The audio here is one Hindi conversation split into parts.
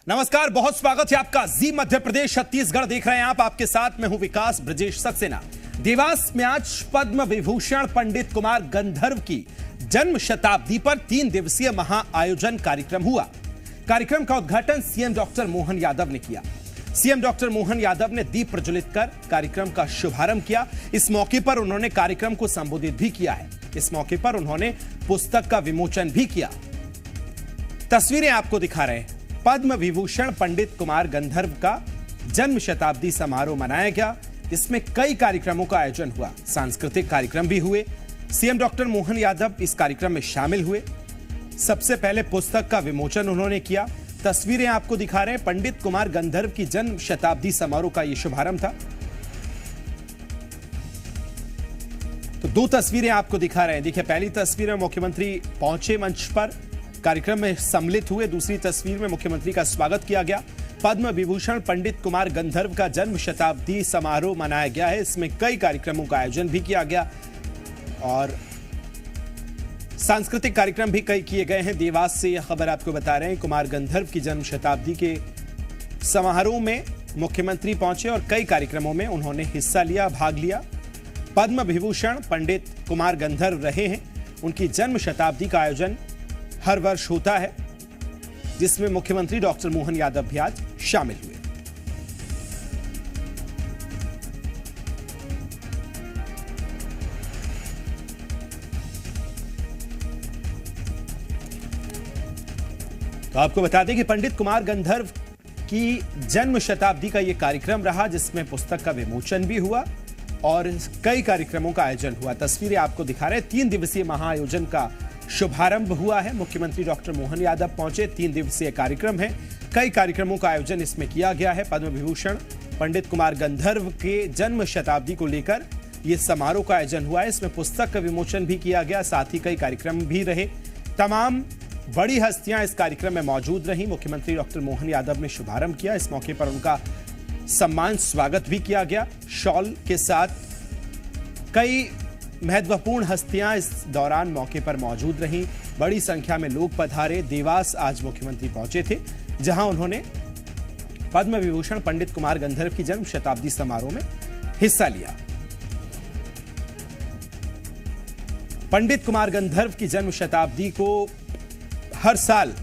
नमस्कार, बहुत स्वागत है आपका। जी मध्य प्रदेश छत्तीसगढ़ देख रहे हैं आप। आपके साथ मैं हूं विकास ब्रजेश सक्सेना। देवास में आज पद्म विभूषण पंडित कुमार गंधर्व की जन्म शताब्दी पर 3 दिवसीय महाआयोजन कार्यक्रम हुआ। कार्यक्रम का उद्घाटन सीएम डॉक्टर मोहन यादव ने किया। सीएम डॉक्टर मोहन यादव ने दीप प्रज्वलित कर कार्यक्रम का शुभारंभ किया। इस मौके पर उन्होंने कार्यक्रम को संबोधित भी किया है। इस मौके पर उन्होंने पुस्तक का विमोचन भी किया। तस्वीरें आपको दिखा रहे हैं। पद्म विभूषण पंडित कुमार गंधर्व का जन्म शताब्दी समारोह मनाया गया। इसमें कई कार्यक्रमों का आयोजन हुआ। सांस्कृतिक कार्यक्रम भी हुए। सीएम डॉक्टर मोहन यादव इस कार्यक्रम में शामिल हुए। सबसे पहले पुस्तक का विमोचन उन्होंने किया। तस्वीरें आपको दिखा रहे हैं। पंडित कुमार गंधर्व की जन्म शताब्दी समारोह का यह शुभारंभ था। तो 2 तस्वीरें आपको दिखा रहे हैं। देखिए, पहली तस्वीर में मुख्यमंत्री पहुंचे मंच पर, कार्यक्रम में सम्मिलित हुए। दूसरी तस्वीर में मुख्यमंत्री का स्वागत किया गया। पद्म विभूषण पंडित कुमार गंधर्व का जन्म शताब्दी समारोह मनाया गया है। इसमें कई कार्यक्रमों का आयोजन भी किया गया और सांस्कृतिक कार्यक्रम भी कई किए गए हैं। देवास से यह खबर आपको बता रहे हैं। कुमार गंधर्व की जन्म शताब्दी के समारोह में मुख्यमंत्री पहुंचे और कई कार्यक्रमों में उन्होंने हिस्सा लिया, भाग लिया। पद्म विभूषण पंडित कुमार गंधर्व रहे हैं। उनकी जन्म शताब्दी का आयोजन हर वर्ष होता है, जिसमें मुख्यमंत्री डॉक्टर मोहन यादव भी आज शामिल हुए। तो आपको बता दें कि पंडित कुमार गंधर्व की जन्म शताब्दी का यह कार्यक्रम रहा, जिसमें पुस्तक का विमोचन भी हुआ और कई कार्यक्रमों का आयोजन हुआ। तस्वीरें आपको दिखा रहे हैं। 3 दिवसीय महाआयोजन का शुभारंभ हुआ है। मुख्यमंत्री डॉक्टर मोहन यादव पहुंचे। 3 दिवसीय कार्यक्रम है। कई कार्यक्रमों का आयोजन इसमें किया गया है। पद्म विभूषण पंडित कुमार गंधर्व के जन्म शताब्दी को लेकर यह समारोह का आयोजन हुआ है। इसमें पुस्तक का विमोचन भी किया गया, साथ ही कई कार्यक्रम भी रहे। तमाम बड़ी हस्तियां इस कार्यक्रम में मौजूद रही। मुख्यमंत्री डॉक्टर मोहन यादव ने शुभारंभ किया। इस मौके पर उनका सम्मान स्वागत भी किया गया। शॉल के साथ कई महत्वपूर्ण हस्तियां इस दौरान मौके पर मौजूद रहीं। बड़ी संख्या में लोग पधारे। देवास आज मुख्यमंत्री पहुंचे थे, जहां उन्होंने पद्म विभूषण पंडित कुमार गंधर्व की जन्म शताब्दी समारोह में हिस्सा लिया। पंडित कुमार गंधर्व की जन्म शताब्दी को हर साल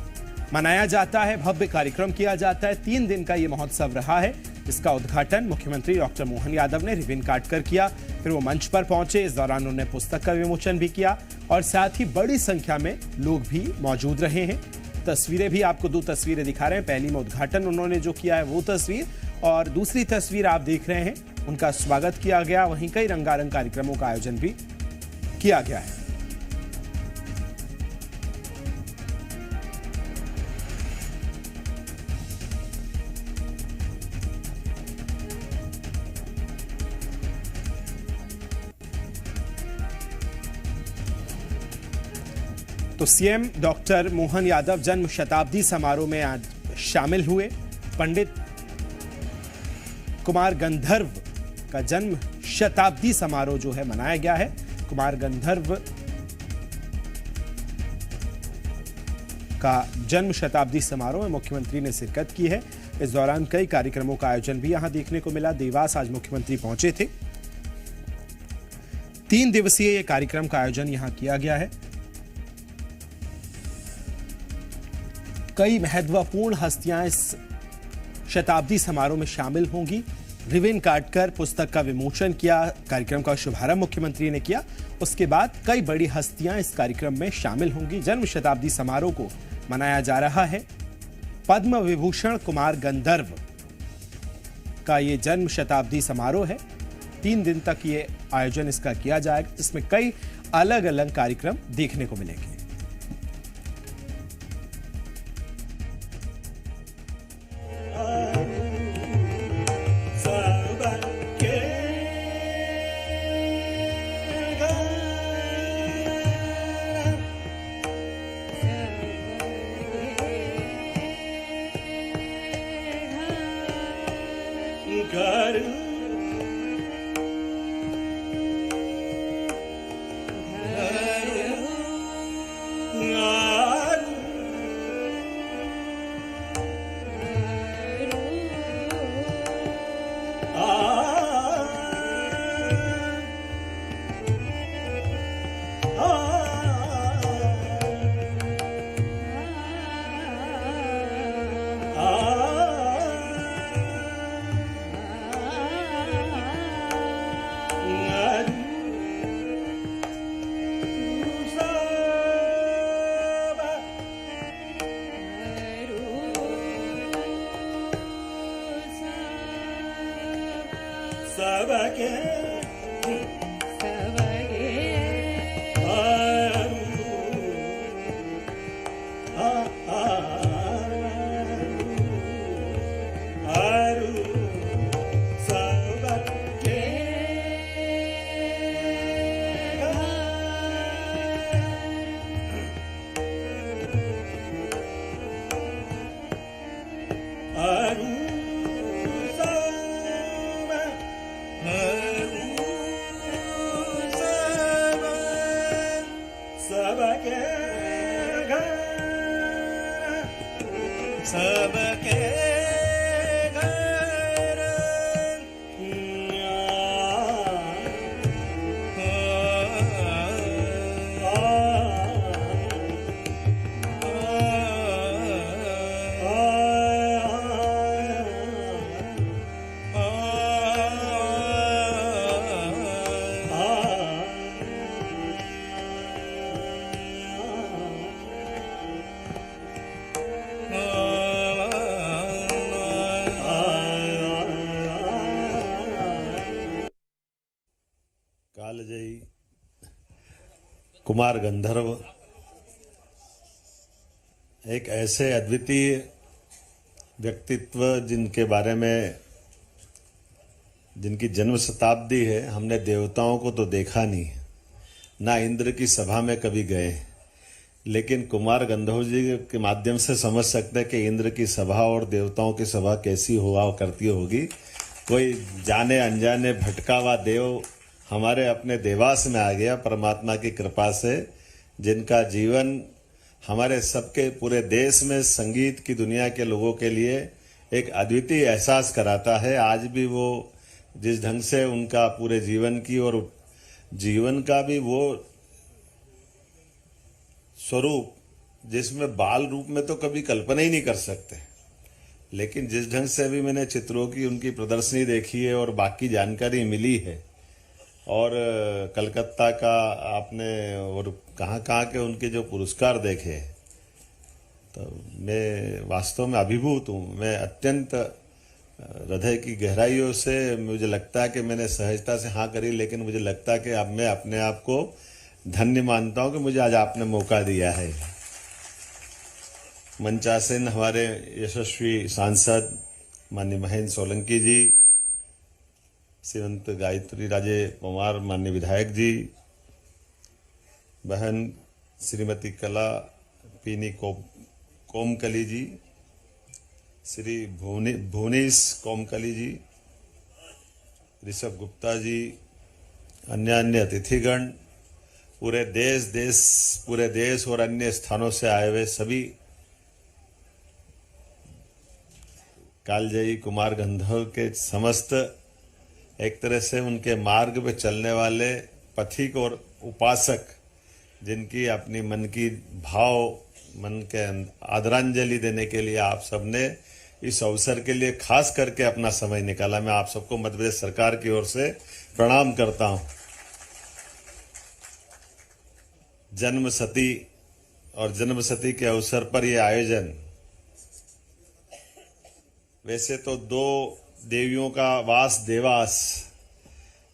मनाया जाता है, भव्य कार्यक्रम किया जाता है। 3 दिन का यह महोत्सव रहा है। इसका उद्घाटन मुख्यमंत्री डॉक्टर मोहन यादव ने रिबन काटकर किया। फिर वो मंच पर पहुंचे। इस दौरान उन्होंने पुस्तक का विमोचन भी किया और साथ ही बड़ी संख्या में लोग भी मौजूद रहे हैं। तस्वीरें भी आपको 2 तस्वीरें दिखा रहे हैं। पहली में उद्घाटन उन्होंने जो किया है वो तस्वीर, और दूसरी तस्वीर आप देख रहे हैं, उनका स्वागत किया गया। वहीं कई रंगारंग कार्यक्रमों का आयोजन भी किया गया है। तो सीएम डॉक्टर मोहन यादव जन्म शताब्दी समारोह में आज शामिल हुए। पंडित कुमार गंधर्व का जन्म शताब्दी समारोह जो है मनाया गया है। कुमार गंधर्व का जन्म शताब्दी समारोह में मुख्यमंत्री ने शिरकत की है। इस दौरान कई कार्यक्रमों का आयोजन भी यहां देखने को मिला। देवास आज मुख्यमंत्री पहुंचे थे। 3 दिवसीय ये कार्यक्रम का आयोजन यहां किया गया है। कई महत्वपूर्ण हस्तियां इस शताब्दी समारोह में शामिल होंगी। रिबन काटकर पुस्तक का विमोचन किया। कार्यक्रम का शुभारंभ मुख्यमंत्री ने किया। उसके बाद कई बड़ी हस्तियां इस कार्यक्रम में शामिल होंगी। जन्म शताब्दी समारोह को मनाया जा रहा है। पद्म विभूषण कुमार गंधर्व का ये जन्म शताब्दी समारोह है। 3 दिन तक ये आयोजन इसका किया जाएगा, जिसमें कई अलग अलग कार्यक्रम देखने को मिलेंगे। सबके सबके घर कालजयी कुमार गंधर्व एक ऐसे अद्वितीय व्यक्तित्व जिनके बारे में जिनकी जन्म शताब्दी है। हमने देवताओं को तो देखा नहीं, ना इंद्र की सभा में कभी गए, लेकिन कुमार गंधर्व जी के माध्यम से समझ सकते हैं कि इंद्र की सभा और देवताओं की सभा कैसी हुआ करती होगी। कोई जाने अनजाने भटका हुआ देव हमारे अपने देवास में आ गया परमात्मा की कृपा से, जिनका जीवन हमारे सबके पूरे देश में संगीत की दुनिया के लोगों के लिए एक अद्वितीय एहसास कराता है। आज भी वो जिस ढंग से उनका पूरे जीवन की और जीवन का भी वो स्वरूप जिसमें बाल रूप में तो कभी कल्पना ही नहीं कर सकते, लेकिन जिस ढंग से भी मैंने चित्रों की उनकी प्रदर्शनी देखी है और बाकी जानकारी मिली है, और कलकत्ता का आपने और कहाँ कहाँ के उनके जो पुरस्कार देखे, तो मैं वास्तव में अभिभूत हूँ। मैं अत्यंत हृदय की गहराइयों से मुझे लगता है कि मैंने सहजता से हाँ करी, लेकिन मुझे लगता है कि अब मैं अपने आप को धन्य मानता हूँ कि मुझे आज आपने मौका दिया है। मंचासीन हमारे यशस्वी सांसद माननीय महेंद्र सोलंकी जी, श्रीमंत गायत्री राजे पवार माननीय विधायक जी, बहन श्रीमती कला पीनी कोमकली जी, श्री भुवनेश कोमकली जी, ऋषभ गुप्ता जी, अन्य अतिथिगण, पूरे देश और अन्य स्थानों से आए हुए सभी कालजयी कुमार गंधर्व के समस्त एक तरह से उनके मार्ग पे चलने वाले पथिक और उपासक, जिनकी अपनी मन की भाव मन के आदरांजलि देने के लिए आप सबने इस अवसर के लिए खास करके अपना समय निकाला। मैं आप सबको मध्य प्रदेश सरकार की ओर से प्रणाम करता हूं। जन्मशती और जन्मशती के अवसर पर यह आयोजन, वैसे तो दो देवियों का वास देवास,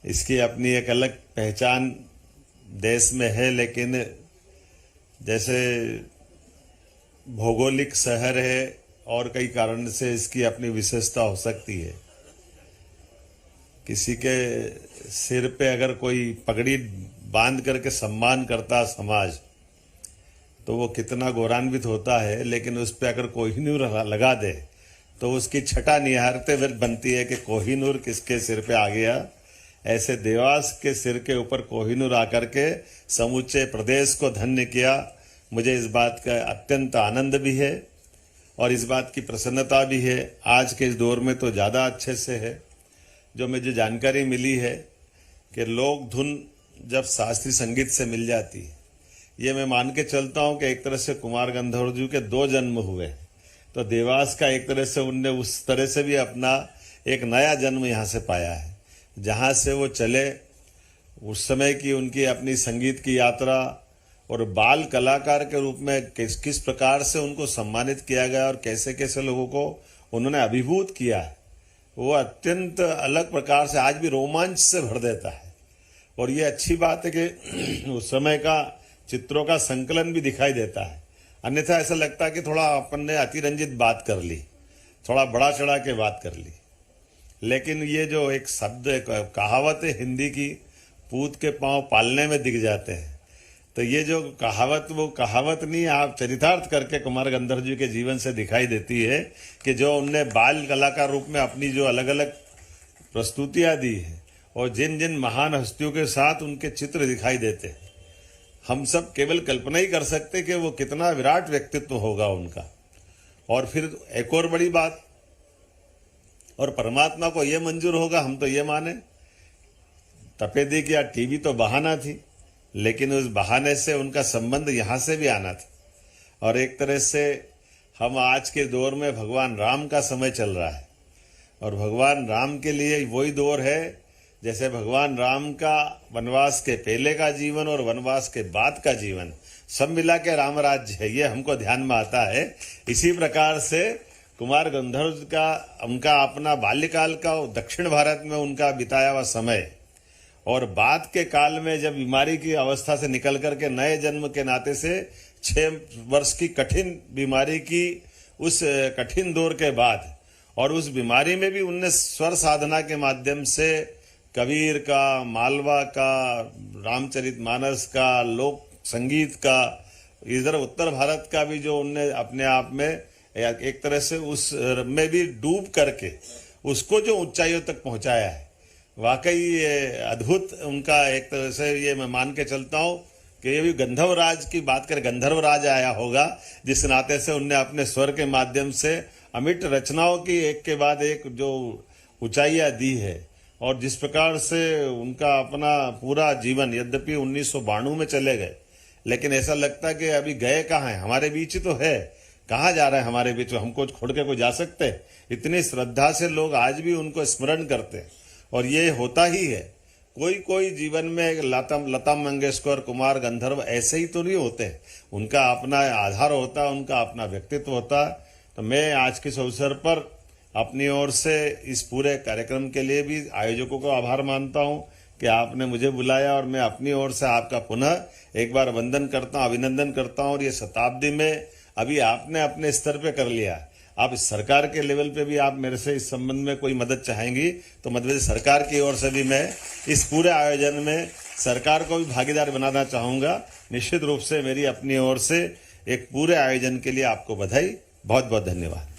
इसकी अपनी एक अलग पहचान देश में है, लेकिन जैसे भौगोलिक शहर है और कई कारण से इसकी अपनी विशेषता हो सकती है। किसी के सिर पे अगर कोई पगड़ी बांध करके सम्मान करता समाज, तो वो कितना गौरवान्वित होता है, लेकिन उस पर अगर कोहिनूर लगा दे तो उसकी छटा निहारते हुए बनती है कि कोहिनूर किसके सिर पे आ गया। ऐसे देवास के सिर के ऊपर कोहिनूर आकर के समूचे प्रदेश को धन्य किया। मुझे इस बात का अत्यंत आनंद भी है और इस बात की प्रसन्नता भी है। आज के इस दौर में तो ज़्यादा अच्छे से है। जो मुझे जानकारी मिली है कि लोक धुन जब शास्त्रीय संगीत से मिल जाती है, ये मैं मान के चलता हूँ कि एक तरह से कुमार गंधर्व जी के दो जन्म हुए, तो देवास का एक तरह से उनने उस तरह से भी अपना एक नया जन्म यहाँ से पाया है। जहाँ से वो चले, उस समय की उनकी अपनी संगीत की यात्रा और बाल कलाकार के रूप में किस प्रकार से उनको सम्मानित किया गया और कैसे कैसे लोगों को उन्होंने अभिभूत किया है, वो अत्यंत अलग प्रकार से आज भी रोमांच से भर देता है। और ये अच्छी बात है कि उस समय का चित्रों का संकलन भी दिखाई देता है, अन्यथा ऐसा लगता है कि थोड़ा अपन ने अतिरंजित बात कर ली, थोड़ा बड़ा चढ़ा के बात कर ली। लेकिन ये जो एक शब्द कहावत है हिंदी की, पूत के पांव पालने में दिख जाते हैं, तो ये जो कहावत वो कहावत नहीं, आप चरितार्थ करके कुमार गंधर्व जी के जीवन से दिखाई देती है कि जो उनने बाल कलाकार रूप में अपनी जो अलग अलग प्रस्तुतियां दी है और जिन जिन महान हस्तियों के साथ उनके चित्र दिखाई देते हैं, हम सब केवल कल्पना ही कर सकते कि वो कितना विराट व्यक्तित्व होगा उनका। और फिर एक और बड़ी बात, और परमात्मा को ये मंजूर होगा, हम तो ये माने तपेदी की या टीवी तो बहाना थी, लेकिन उस बहाने से उनका संबंध यहाँ से भी आना था। और एक तरह से हम आज के दौर में भगवान राम का समय चल रहा है, और भगवान राम के लिए वही दौर है जैसे भगवान राम का वनवास के पहले का जीवन और वनवास के बाद का जीवन सब मिला के राम राज्य है, ये हमको ध्यान में आता है। इसी प्रकार से कुमार गंधर्व का उनका अपना बाल्यकाल का दक्षिण भारत में उनका बिताया हुआ समय और बाद के काल में जब बीमारी की अवस्था से निकल करके नए जन्म के नाते से 6 वर्ष की कठिन बीमारी की उस कठिन दौर के बाद, और उस बीमारी में भी उनने स्वर साधना के माध्यम से कबीर का, मालवा का, रामचरितमानस का, लोक संगीत का, इधर उत्तर भारत का भी जो उनने अपने आप में एक तरह से उस में भी डूब करके उसको जो ऊंचाइयों तक पहुंचाया है, वाकई ये अद्भुत उनका एक तरह से ये मैं मान के चलता हूँ कि ये भी गंधर्व राज की बात करें, गंधर्व राज आया होगा जिस नाते से उनने अपने स्वर के माध्यम से अमिट रचनाओं की एक के बाद एक जो ऊंचाइयां दी है। और जिस प्रकार से उनका अपना पूरा जीवन, यद्यपि 1992 में चले गए, लेकिन ऐसा लगता कि अभी गए कहाँ हैं, हमारे बीच ही तो है, कहाँ जा रहे हैं हमारे बीच, हमको छोड़ के कोई जा सकते? इतनी श्रद्धा से लोग आज भी उनको स्मरण करते हैं। और ये होता ही है, कोई कोई जीवन में लता मंगेशकर, कुमार गंधर्व ऐसे ही तो नहीं होते, उनका अपना आधार होता है, उनका अपना व्यक्तित्व होता है। तो मैं आज के इस अवसर पर अपनी ओर से इस पूरे कार्यक्रम के लिए भी आयोजकों को आभार मानता हूं कि आपने मुझे बुलाया, और मैं अपनी ओर से आपका पुनः एक बार वंदन करता हूं, अभिनंदन करता हूं। और ये शताब्दी में अभी आपने अपने स्तर पे कर लिया, आप सरकार के लेवल पे भी आप मेरे से इस संबंध में कोई मदद चाहेंगी तो मध्य प्रदेश सरकार की ओर से भी मैं इस पूरे आयोजन में सरकार को भी भागीदार बनाना चाहूँगा। निश्चित रूप से मेरी अपनी ओर से एक पूरे आयोजन के लिए आपको बधाई, बहुत बहुत धन्यवाद।